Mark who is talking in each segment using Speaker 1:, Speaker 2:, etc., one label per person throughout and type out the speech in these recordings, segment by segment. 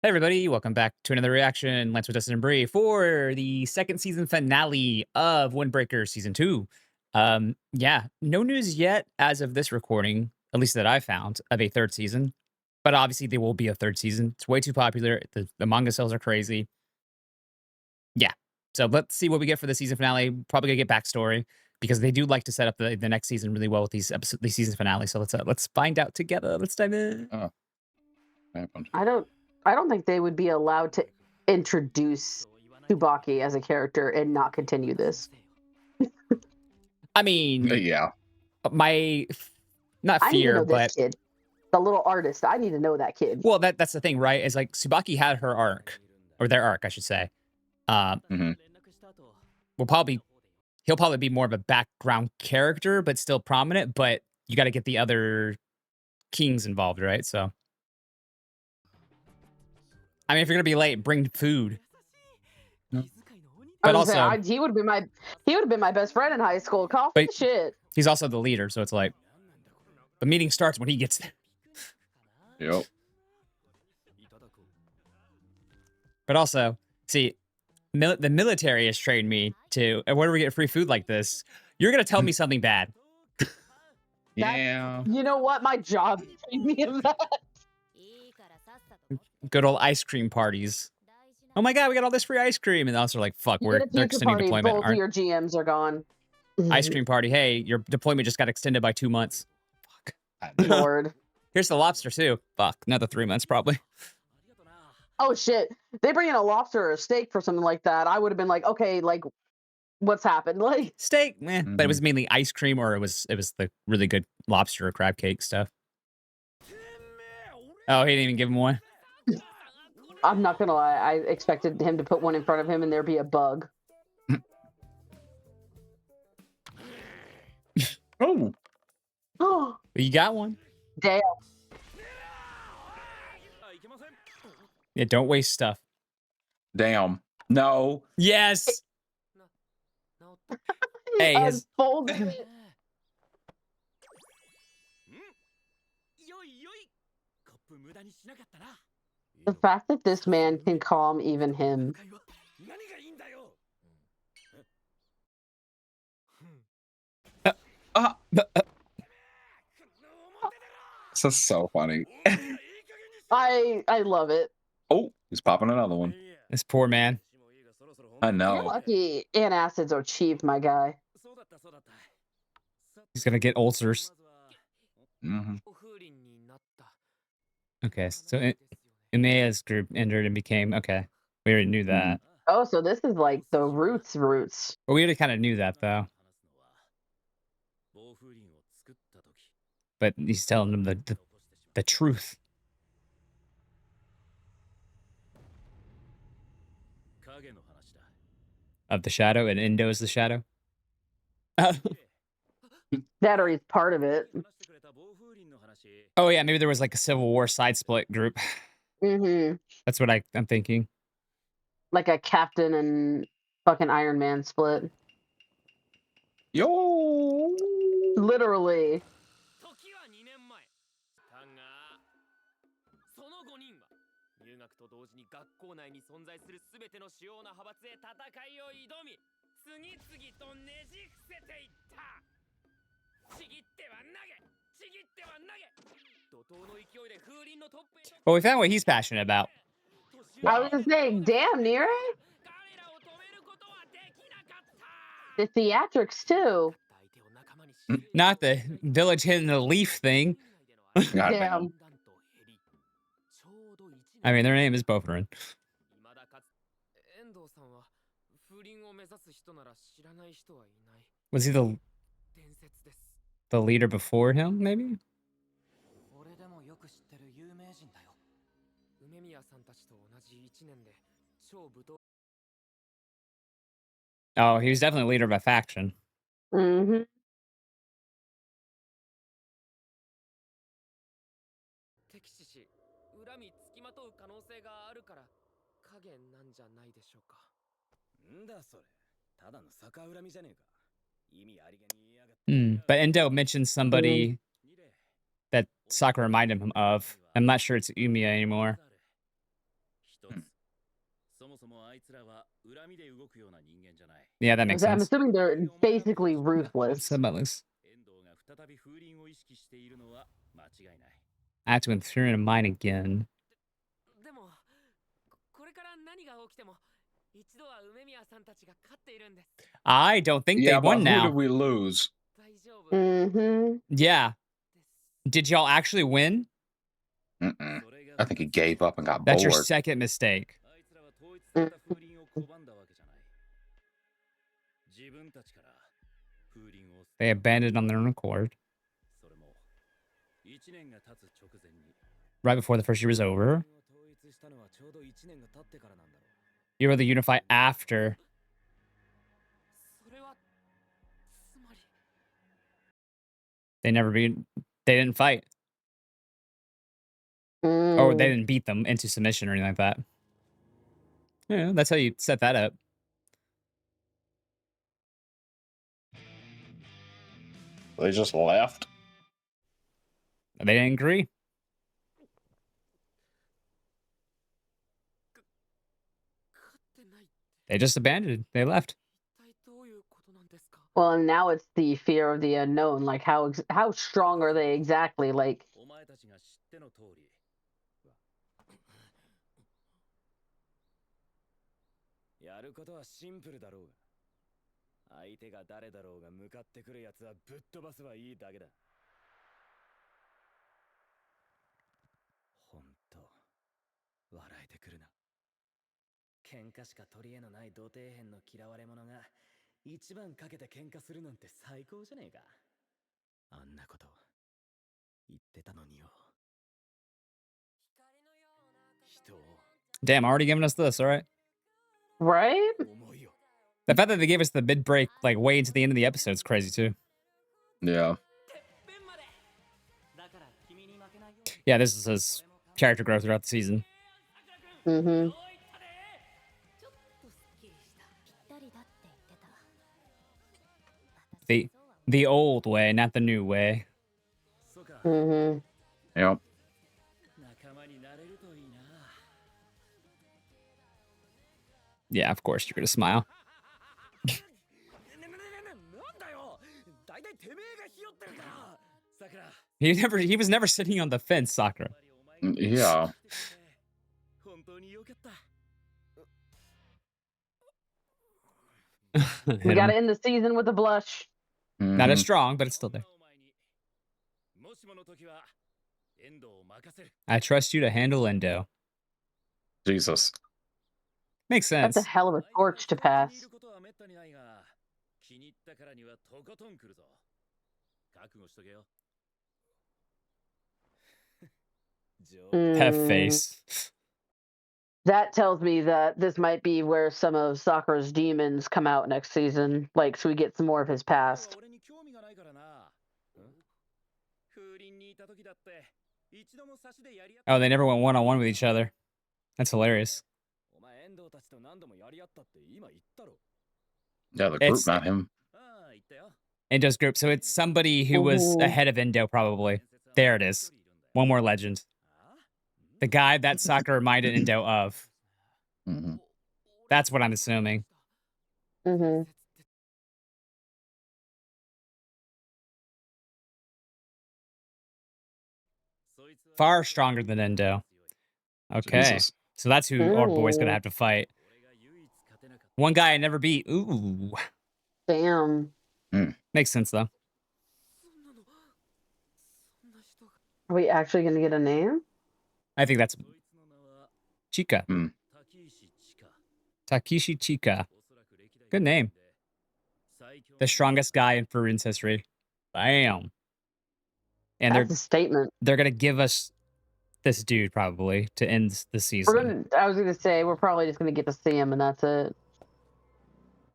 Speaker 1: Hey everybody, welcome back to another reaction. Lance with Dustin and Bree for the second season finale of Windbreaker Season 2. Yeah, no news yet as of this recording, at least that I found, of a third season. But obviously there will be a third season. It's way too popular. The manga sales are crazy. Yeah. So let's see what we get for the season finale. Probably gonna get backstory because they do like to set up the next season really well with these season finales. So let's find out together. Let's dive in.
Speaker 2: Oh, what happened?
Speaker 3: I don't think they would be allowed to introduce Tsubaki as a character and not continue this.
Speaker 1: I mean,
Speaker 2: Yeah.
Speaker 1: my not
Speaker 3: I need to
Speaker 1: fear,
Speaker 3: know
Speaker 1: but
Speaker 3: this kid. The little artist. I need to know that kid.
Speaker 1: well, that's the thing, right? Is like Tsubaki had her arc, or their arc, I should say. Um,
Speaker 2: Mhm.
Speaker 1: will probably he'll probably be more of a background character, but still prominent. But you got to get the other kings involved, right? So, I mean, if you're gonna be late, bring food.
Speaker 2: Yeah.
Speaker 1: But
Speaker 3: I was
Speaker 1: also,
Speaker 3: saying, he would have been my best friend in high school. Coffee
Speaker 1: but
Speaker 3: shit.
Speaker 1: he's also the leader, so it's like the meeting starts when he gets there.
Speaker 2: Yep.
Speaker 1: But also, see, the military has trained me to, and where do we get free food like this? You're gonna tell me something bad.
Speaker 2: Yeah.
Speaker 3: You know what? My job trained me of that.
Speaker 1: Good old ice cream parties. Oh my god, we got all this free ice cream, and also like, fuck,
Speaker 3: You get a
Speaker 1: they're
Speaker 3: pizza
Speaker 1: extending
Speaker 3: party.
Speaker 1: deployment.
Speaker 3: Both of your GMs are gone.
Speaker 1: Ice cream party. Hey, your deployment just got extended by 2 months. Fuck.
Speaker 3: Lord.
Speaker 1: Here's the lobster too. Fuck, another 3 months probably.
Speaker 3: Oh shit. They bring in a lobster or a steak for something like that. I would have been like, okay, like, what's happened? Like,
Speaker 1: Steak, but it was mainly ice cream, or it was the really good lobster or crab cake stuff. Oh, he didn't even give him one.
Speaker 3: I'm not gonna lie. I expected him to put one in front of him and there be a bug.
Speaker 2: Oh.
Speaker 3: Oh,
Speaker 1: You got one.
Speaker 3: damn.
Speaker 1: Yeah, don't waste stuff.
Speaker 2: Damn. No.
Speaker 1: Yes. Hey, his
Speaker 3: Unfolded it. The fact that this man can calm even him.
Speaker 2: This is so funny.
Speaker 3: I love it.
Speaker 2: Oh, he's popping another one.
Speaker 1: this poor man.
Speaker 2: I
Speaker 3: You're
Speaker 2: know.
Speaker 3: lucky antacids are cheap, my guy.
Speaker 1: He's gonna get ulcers.
Speaker 2: Hmm.
Speaker 1: Okay, so Umea's group entered and became okay. We already knew that.
Speaker 3: Oh, so this is like the roots.
Speaker 1: But we already kind of knew that though. But he's telling them the truth. Of the shadow, and Indo is the shadow.
Speaker 3: That or he's part of it.
Speaker 1: Oh yeah, maybe there was like a Civil War side split group.
Speaker 3: Mm-hmm.
Speaker 1: That's what I'm thinking.
Speaker 3: Like a Captain and fucking Iron Man split.
Speaker 2: Yo.
Speaker 3: Literally.
Speaker 1: Well, we found what he's passionate about.
Speaker 3: I
Speaker 2: Wow.
Speaker 3: was just saying, damn, Nira. The theatrics too.
Speaker 1: Not the village hitting the leaf thing.
Speaker 2: God
Speaker 3: Damn.
Speaker 2: damn.
Speaker 1: I mean, their name is Bofurin. Was he the leader before him, maybe? Oh, he was definitely leader of a faction.
Speaker 3: Mm-hmm.
Speaker 1: But Endo mentioned somebody that Sakura reminded him of. I'm not sure it's Umiya anymore. Yeah, that makes
Speaker 3: I'm
Speaker 1: sense.
Speaker 3: assuming they're basically ruthless.
Speaker 1: Symbols. I have to enter in mine again. I don't think they
Speaker 2: Yeah, but
Speaker 1: won
Speaker 2: who
Speaker 1: now.
Speaker 2: did we lose?
Speaker 3: Mm-hmm.
Speaker 1: Yeah. Did y'all actually win?
Speaker 2: Mm-mm. I think he gave up and got
Speaker 1: That's your
Speaker 2: bored.
Speaker 1: second mistake. They abandoned on their own accord. Right before the first year was over. You were the unify after. They didn't fight. Or they didn't beat them into submission or anything like that. Yeah, that's how you set that up.
Speaker 2: They just left.
Speaker 1: They didn't agree. They just abandoned. They left.
Speaker 3: Well, and now it's the fear of the unknown. Like, how strong are they exactly? Like,
Speaker 1: Damn, already giving us this, all right?
Speaker 3: right?
Speaker 1: The fact that they gave us the mid break, like, way into the end of the episode is crazy, too.
Speaker 2: Yeah.
Speaker 1: Yeah, this is his character growth throughout the season.
Speaker 3: Mm-hmm.
Speaker 1: The old way, not the new way.
Speaker 3: Mm-hmm.
Speaker 2: Yep.
Speaker 1: Yeah, of course you're gonna smile. He was never sitting on the fence, Sakura.
Speaker 2: Yeah.
Speaker 3: We got to end the season with a blush.
Speaker 1: Not as strong, but it's still there. I trust you to handle Endo.
Speaker 2: Jesus.
Speaker 1: Makes sense.
Speaker 3: That's a hell of a torch to pass.
Speaker 1: That face.
Speaker 3: That tells me that this might be where some of Sakura's demons come out next season. Like, so we get some more of his past.
Speaker 1: Oh, they never went one-on-one with each other. That's hilarious.
Speaker 2: Yeah, the group, not him.
Speaker 1: Endo's group. So it's somebody who was ahead of Endo, probably. There it is. One more legend. The guy that Sakura reminded Endo of.
Speaker 2: Mm-hmm.
Speaker 1: That's what I'm assuming.
Speaker 3: Mm-hmm.
Speaker 1: Far stronger than Endo. Okay.
Speaker 2: Jesus.
Speaker 1: So that's who our boy's gonna have to fight. One guy I never beat. Ooh.
Speaker 3: Damn.
Speaker 1: Makes sense, though.
Speaker 3: Are we actually going to get a name?
Speaker 1: I think that's Chika.
Speaker 2: Mm.
Speaker 1: Takeshi Chika. Good name. The strongest guy in Furin's history. Bam. And
Speaker 3: That's a statement.
Speaker 1: they're gonna give us this dude probably to end the season.
Speaker 3: I was going to say, we're probably just going to get to see him, and that's it.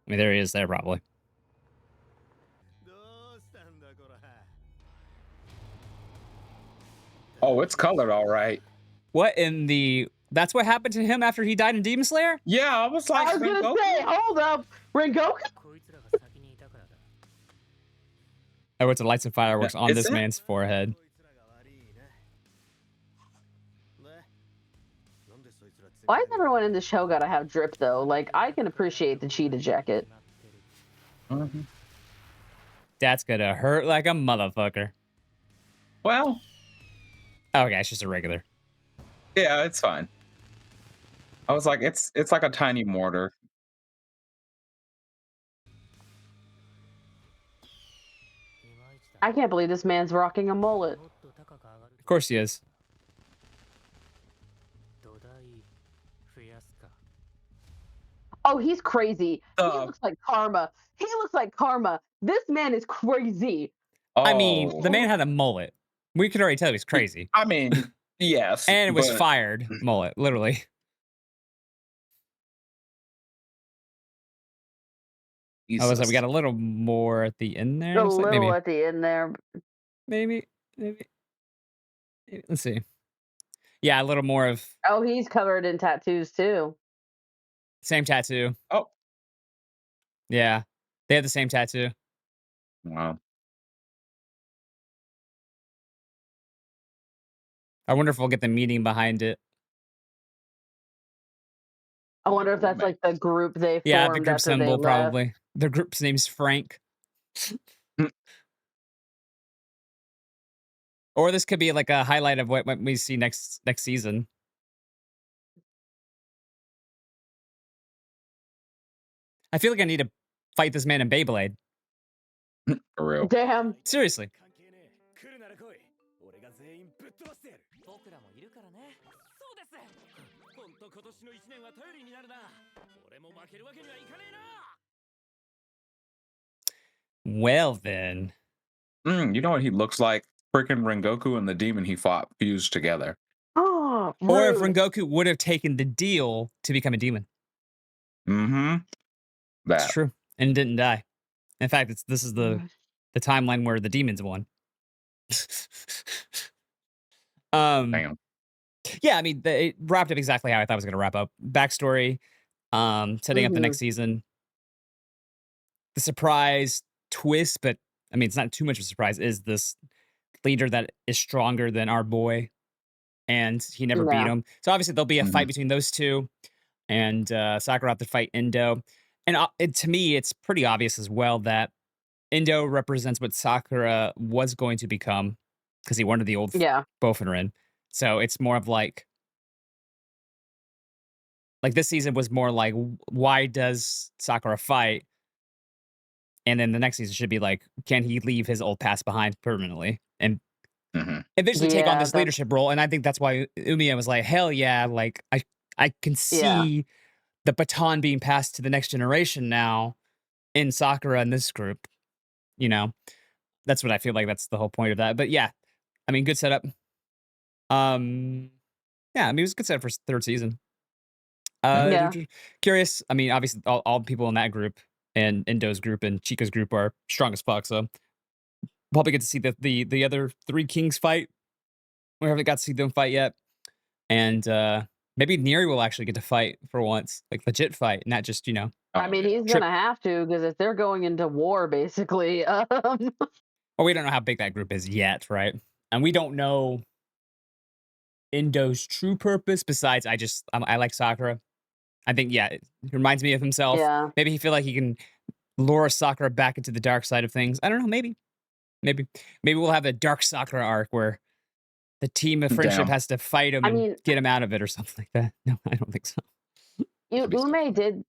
Speaker 1: I mean, there he is there, probably.
Speaker 2: Oh, it's colored all right.
Speaker 1: What in the... That's what happened to him after he died in Demon Slayer?
Speaker 2: Yeah, I was like...
Speaker 3: I was going to say, hold up. Rengoku?
Speaker 1: I went to lights and fireworks on this
Speaker 2: it?
Speaker 1: man's forehead.
Speaker 3: Why is everyone in the show gotta have drip though? Like I can appreciate the cheetah jacket.
Speaker 2: Mhm.
Speaker 1: That's gonna hurt like a motherfucker.
Speaker 2: Well,
Speaker 1: Okay, it's just a regular.
Speaker 2: yeah, it's fine. I was like, it's like a tiny mortar.
Speaker 3: I can't believe this man's rocking a mullet.
Speaker 1: Of course he is.
Speaker 3: Oh, he's crazy. He
Speaker 2: Uh,
Speaker 3: looks like karma. He looks like karma. This man is crazy.
Speaker 1: I mean, the man
Speaker 2: oh,
Speaker 1: had a mullet. We could already tell he was crazy.
Speaker 2: I mean, yes,
Speaker 1: And it was
Speaker 2: but
Speaker 1: fired mullet, literally. I was like, we got
Speaker 2: Jesus.
Speaker 1: a little more at the end there.
Speaker 3: A
Speaker 1: Looks like
Speaker 3: little at the end there.
Speaker 1: maybe, maybe. Let's see. Yeah, a little more of
Speaker 3: Oh, he's covered in tattoos too.
Speaker 1: same tattoo.
Speaker 2: Oh,
Speaker 1: Yeah, they have the same tattoo.
Speaker 2: wow.
Speaker 1: I wonder if we'll get the meaning behind it.
Speaker 3: I wonder if
Speaker 2: Will
Speaker 3: that's
Speaker 2: make
Speaker 3: like the group they
Speaker 1: Yeah, the
Speaker 3: formed
Speaker 1: group
Speaker 3: after they
Speaker 1: symbol
Speaker 3: left.
Speaker 1: probably. The group's name's Frank. Or this could be like a highlight of what we see next season. I feel like I need to fight this man in Beyblade.
Speaker 2: For real.
Speaker 3: Damn.
Speaker 1: Seriously. Well then.
Speaker 2: You know what he looks like? Freaking Rengoku and the demon he fought fused together.
Speaker 3: Oh,
Speaker 1: Or if
Speaker 3: rude.
Speaker 1: Rengoku would have taken the deal to become a demon.
Speaker 2: Mm-hmm.
Speaker 1: It's
Speaker 2: That.
Speaker 1: true. And didn't die. In fact, this is the timeline where the demons won.
Speaker 2: Damn.
Speaker 1: Yeah, I mean, it wrapped up exactly how I thought it was going to wrap up. Backstory, setting up the
Speaker 3: Mhm.
Speaker 1: next season. The surprise twist, but I mean, it's not too much of a surprise, is this leader that is stronger than our boy, and he never beat
Speaker 3: Yeah.
Speaker 1: him. So obviously there'll be a
Speaker 2: Mhm.
Speaker 1: fight between those two, and Sakura have to fight Indo. And to me, it's pretty obvious as well that Indo represents what Sakura was going to become because he wanted the old
Speaker 3: Yeah.
Speaker 1: Bofurin. So it's more of like this season was more like, why does Sakura fight? And then the next season should be like, can he leave his old past behind permanently and
Speaker 2: Mhm.
Speaker 1: eventually take on
Speaker 3: Yeah,
Speaker 1: this
Speaker 3: that's
Speaker 1: leadership role? And I think that's why Umiya was like, hell yeah, like I can
Speaker 3: yeah.
Speaker 1: see the baton being passed to the next generation now in Sakura and this group. You know, that's what I feel like. That's the whole point of that. But yeah, I mean, good setup. Um, yeah, I mean, it was a good setup for third season.
Speaker 3: Yeah.
Speaker 1: Curious. I mean, obviously, all the people in that group and Indo's group and Chica's group are strong as fuck. So probably get to see the other three kings fight. We haven't got to see them fight yet, and maybe Neri will actually get to fight for once, like legit fight, not just
Speaker 3: I
Speaker 2: Oh
Speaker 3: mean,
Speaker 2: yeah.
Speaker 3: he's
Speaker 1: trip.
Speaker 3: gonna have to because if they're going into war, basically,
Speaker 1: Well, we don't know how big that group is yet, right? And we don't know Indo's true purpose. Besides, I like Sakura. I think it reminds me of himself.
Speaker 3: yeah,
Speaker 1: Maybe he feel like he can lure Sakura back into the dark side of things. I don't know. Maybe, maybe we'll have a dark Sakura arc where the team of friendship
Speaker 2: Damn.
Speaker 1: has to fight him
Speaker 3: I
Speaker 1: and
Speaker 3: mean,
Speaker 1: get him out of it or something like that. No, I don't think so.
Speaker 3: U
Speaker 2: That'd be so
Speaker 3: Ume
Speaker 2: funny.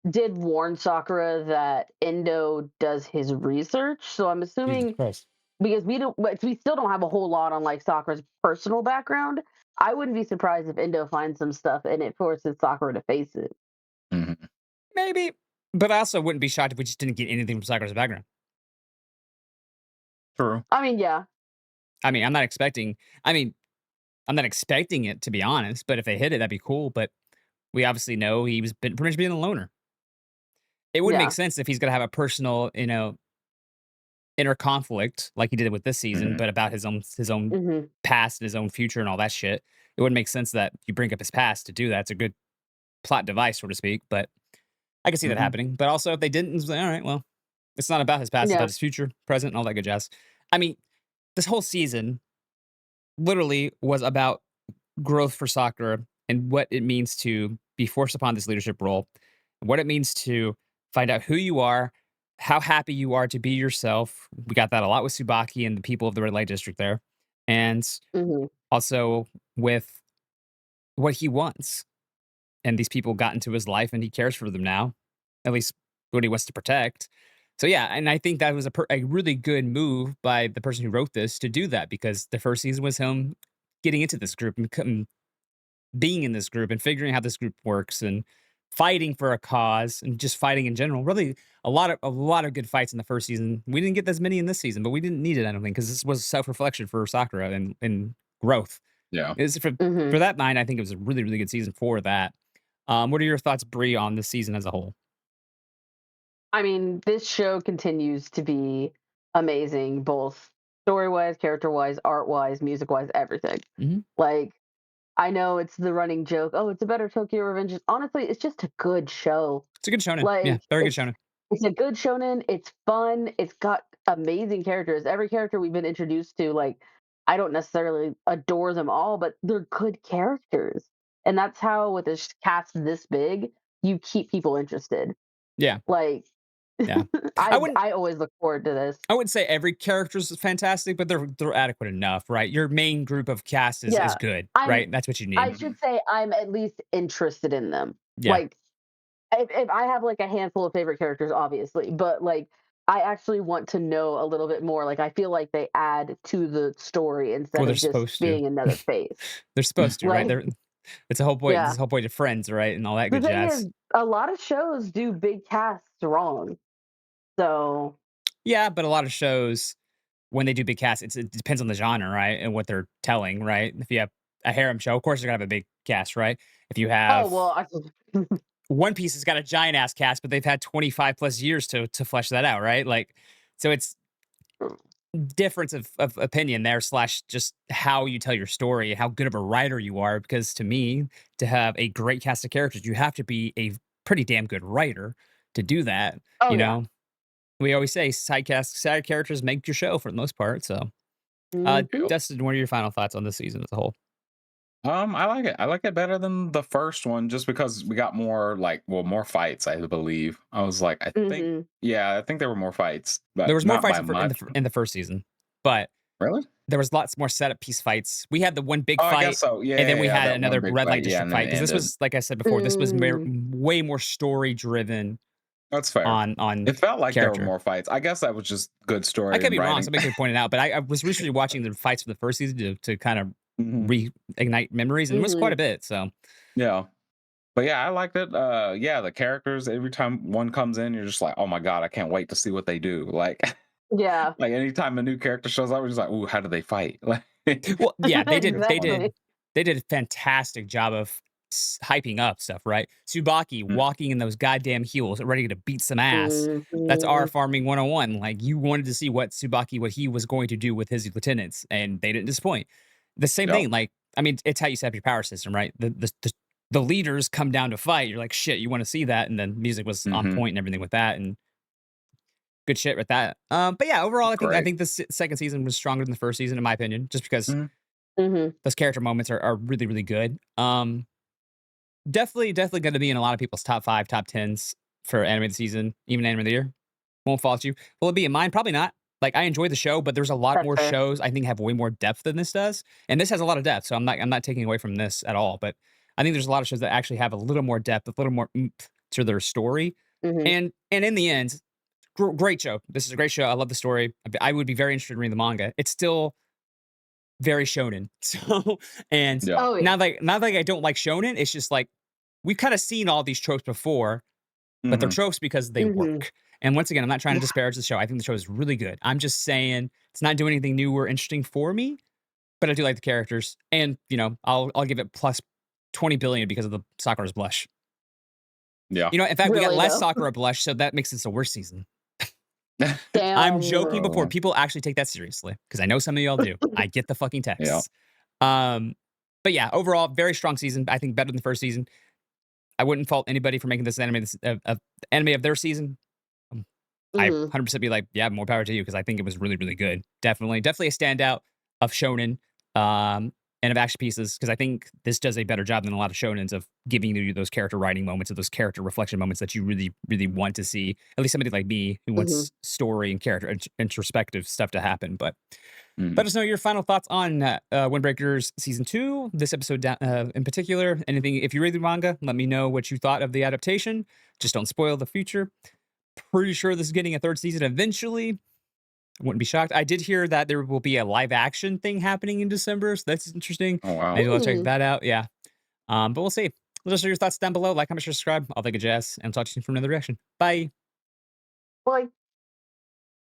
Speaker 3: did warn Sakura that Endo does his research, so I'm
Speaker 1: Jesus
Speaker 3: assuming
Speaker 1: Christ.
Speaker 3: because we still don't have a whole lot on like Sakura's personal background. I wouldn't be surprised if Endo finds some stuff and it forces Sakura to face it.
Speaker 2: Mhm.
Speaker 1: Maybe, but I also wouldn't be shocked if we just didn't get anything from Sakura's background.
Speaker 2: True.
Speaker 3: I mean, yeah,
Speaker 1: I mean, I'm not expecting. I mean, I'm not expecting it to be honest. But if they hit it, that'd be cool. But we obviously know he was pretty much being a loner. It would make
Speaker 3: yeah,
Speaker 1: sense if he's gonna have a personal, inner conflict like he did with this season,
Speaker 2: Mhm.
Speaker 1: but about his own
Speaker 3: hmm
Speaker 1: past and his own future and all that shit. It would make sense that you bring up his past to do that. It's a good plot device, so to speak. But I can see that
Speaker 2: Mhm.
Speaker 1: happening. But also, if they didn't, it's like, all right, well, it's not about his past; it's about
Speaker 3: yeah,
Speaker 1: his future, present, and all that good jazz. I mean, this whole season literally was about growth for Sakura and what it means to be forced upon this leadership role, what it means to find out who you are, how happy you are to be yourself. We got that a lot with Subaki and the people of the red light district there. And
Speaker 3: Mhm.
Speaker 1: also with what he wants. And these people got into his life and he cares for them now, at least what he wants to protect. So yeah, and I think that was a really good move by the person who wrote this to do that because the first season was him getting into this group and being in this group and figuring how this group works and fighting for a cause and just fighting in general. Really, a lot of good fights in the first season. We didn't get as many in this season, but we didn't need it. I don't think because this was self reflection for Sakura and growth.
Speaker 2: Yeah.
Speaker 1: Is
Speaker 3: Mhm.
Speaker 1: for that mind, I think it was a really really good season for that. What are your thoughts, Bree, on the season as a whole?
Speaker 3: I mean, this show continues to be amazing, both story-wise, character-wise, art-wise, music-wise, everything.
Speaker 1: Mhm.
Speaker 3: Like, I know it's the running joke, "Oh, it's a better Tokyo Revengers." Honestly, it's just a good show.
Speaker 1: It's a good shonen. Yeah,
Speaker 3: Like,
Speaker 1: very good
Speaker 3: it's
Speaker 1: shonen.
Speaker 3: it's a good shonen, it's fun, it's got amazing characters. Every character we've been introduced to, like, I don't necessarily adore them all, but they're good characters. And that's how with a cast this big, you keep people interested.
Speaker 1: Yeah,
Speaker 3: Like,
Speaker 1: yeah. I
Speaker 3: I
Speaker 1: wouldn't
Speaker 3: I always look forward to this.
Speaker 1: I wouldn't say every character is fantastic, but they're adequate enough, right? Your main group of cast is
Speaker 3: Yeah.
Speaker 1: good,
Speaker 3: I'm
Speaker 1: right? That's what you
Speaker 3: I
Speaker 1: need.
Speaker 2: Mhm.
Speaker 3: should say I'm at least interested in them.
Speaker 1: Yeah.
Speaker 3: Like, if I have, like, a handful of favorite characters, obviously, but, like, I actually want to know a little bit more. Like, I feel like they add to the story
Speaker 1: Well,
Speaker 3: instead
Speaker 1: they're
Speaker 3: of just
Speaker 1: supposed to.
Speaker 3: being another face.
Speaker 1: They're supposed to, right?
Speaker 3: Like,
Speaker 1: They're it's a whole point. This
Speaker 3: yeah.
Speaker 1: is the whole point of Friends, right? And all that
Speaker 3: The
Speaker 1: good
Speaker 3: thing
Speaker 1: jazz.
Speaker 3: is, a lot of shows do big casts wrong. So,
Speaker 1: Yeah, but a lot of shows when they do big casts, it depends on the genre, right? And what they're telling, right? If you have a harem show, of course you're gonna have a big cast, right? If you
Speaker 3: oh,
Speaker 1: have
Speaker 3: well, I
Speaker 1: One Piece has got a giant ass cast, but they've had 25 plus years to flesh that out, right? Like, so it's difference of opinion there slash just how you tell your story, how good of a writer you are. Because to me, to have a great cast of characters, you have to be a pretty damn good writer to do that.
Speaker 3: oh,
Speaker 1: You
Speaker 3: yeah.
Speaker 1: know, we always say side characters make your show for the most part. So,
Speaker 3: Mhm.
Speaker 2: Yep.
Speaker 1: Dustin, what are your final thoughts on this season as a whole?
Speaker 2: I like it. I like it better than the first one just because we got more like well, more fights, I believe. I was like, I think
Speaker 3: Mhm.
Speaker 2: yeah, I think there were more fights,
Speaker 1: There
Speaker 2: but
Speaker 1: was more
Speaker 2: not
Speaker 1: fights
Speaker 2: by much.
Speaker 1: in the first season, but
Speaker 2: Really?
Speaker 1: there was lots more setup piece fights. We had the one big
Speaker 2: Oh, I guess
Speaker 1: fight,
Speaker 2: so. Yeah,
Speaker 1: and then
Speaker 2: yeah,
Speaker 1: we
Speaker 2: yeah,
Speaker 1: had
Speaker 2: that one
Speaker 1: another
Speaker 2: big
Speaker 1: red light
Speaker 2: fight. Yeah,
Speaker 1: district
Speaker 2: and then
Speaker 1: fight
Speaker 2: it
Speaker 1: because this
Speaker 2: ended.
Speaker 1: was, like I said before, this was
Speaker 3: Mm.
Speaker 1: way more story driven
Speaker 2: That's fair.
Speaker 1: on
Speaker 2: It felt like there were
Speaker 1: character.
Speaker 2: more fights. I guess that was just good
Speaker 1: I
Speaker 2: story
Speaker 1: could
Speaker 2: and
Speaker 1: be wrong.
Speaker 2: writing.
Speaker 1: Somebody could point it out, but I was recently watching the fights for the first season to kind of
Speaker 2: Mhm.
Speaker 1: reignite memories, and it was quite
Speaker 3: Mhm.
Speaker 1: a bit. So
Speaker 2: Yeah. But yeah, I liked it. Yeah, the characters, every time one comes in, you're just like, oh my God, I can't wait to see what they do. Like
Speaker 3: Yeah.
Speaker 2: like anytime a new character shows up, we're just like, ooh, how do they fight? Like
Speaker 1: well, yeah,
Speaker 3: Exactly.
Speaker 1: they did a fantastic job of hyping up stuff, right? Subaki
Speaker 2: Mm,
Speaker 1: walking in those goddamn heels, ready to beat some ass. That's our
Speaker 3: Mhm.
Speaker 1: farming 101. Like you wanted to see what he was going to do with his lieutenants, and they didn't disappoint. The same
Speaker 2: yep.
Speaker 1: thing, like I mean, it's how you set up your power system, right? The leaders come down to fight. You're like, shit, you want to see that, and then music was on
Speaker 2: Hmm.
Speaker 1: point and everything with that, and good shit with that. But yeah, overall, I
Speaker 2: Great.
Speaker 1: think the second season was stronger than the first season, in my opinion, just because
Speaker 2: Mhm.
Speaker 3: Mhm.
Speaker 1: those character moments are really, really good. Definitely gonna be in a lot of people's top 5, top 10s for anime of the season, even anime of the year. Won't fault you. Will it be in mine? Probably not. Like, I enjoy the show, but there's a lot
Speaker 3: That's
Speaker 1: more
Speaker 3: fair.
Speaker 1: shows I think have way more depth than this does, and this has a lot of depth, so I'm not taking away from this at all, but I think there's a lot of shows that actually have a little more depth, a little more oomph to their story,
Speaker 3: Mhm.
Speaker 1: and in the end, great show. This is a great show. I love the story. I would be very interested in reading the manga. It's still very shonen. So, and
Speaker 2: Yeah.
Speaker 3: Oh, yeah.
Speaker 1: not like I don't like shonen. It's just like we've kind of seen all these tropes before, but they're
Speaker 2: Hmm.
Speaker 1: tropes because they
Speaker 3: Mhm.
Speaker 1: work. And once again, I'm not trying to
Speaker 3: Yeah.
Speaker 1: disparage the show. I think the show is really good. I'm just saying it's not doing anything new or interesting for me, but I do like the characters, and I'll give it plus 20 billion because of the Sakura's blush.
Speaker 2: Yeah.
Speaker 1: In fact, we got
Speaker 3: Really,
Speaker 1: less
Speaker 3: though.
Speaker 1: Sakura blush, so that makes this a worse season. I'm joking before
Speaker 2: Oh,
Speaker 1: people actually take that seriously because I know some of y'all do. I get the fucking
Speaker 2: yeah.
Speaker 1: texts. Um, but yeah, overall, very strong season. I think better than the first season. I wouldn't fault anybody for making this anime of their season. Um, I
Speaker 3: Mhm.
Speaker 1: 100% be like, yeah, more power to you because I think it was really, really good. Definitely a standout of shonen. Um, and of action pieces, because I think this does a better job than a lot of shonens of giving you those character writing moments or those character reflection moments that you really, really want to see. At least somebody like me who
Speaker 3: Mhm.
Speaker 1: wants story and character introspective stuff to happen. But
Speaker 2: Mm.
Speaker 1: let us know your final thoughts on Windbreakers season 2, this episode in particular. Anything, if you read the manga, let me know what you thought of the adaptation. Just don't spoil the future. Pretty sure this is getting a third season eventually. I wouldn't be shocked. I did hear that there will be a live action thing happening in December, so that's interesting.
Speaker 2: Oh wow.
Speaker 1: Maybe I'll check
Speaker 3: Mm.
Speaker 1: that out. Yeah. But we'll see. Let us know your thoughts down below. Like, comment, share, subscribe. I'll take a jazz and talk to you from another reaction. Bye.
Speaker 3: Well,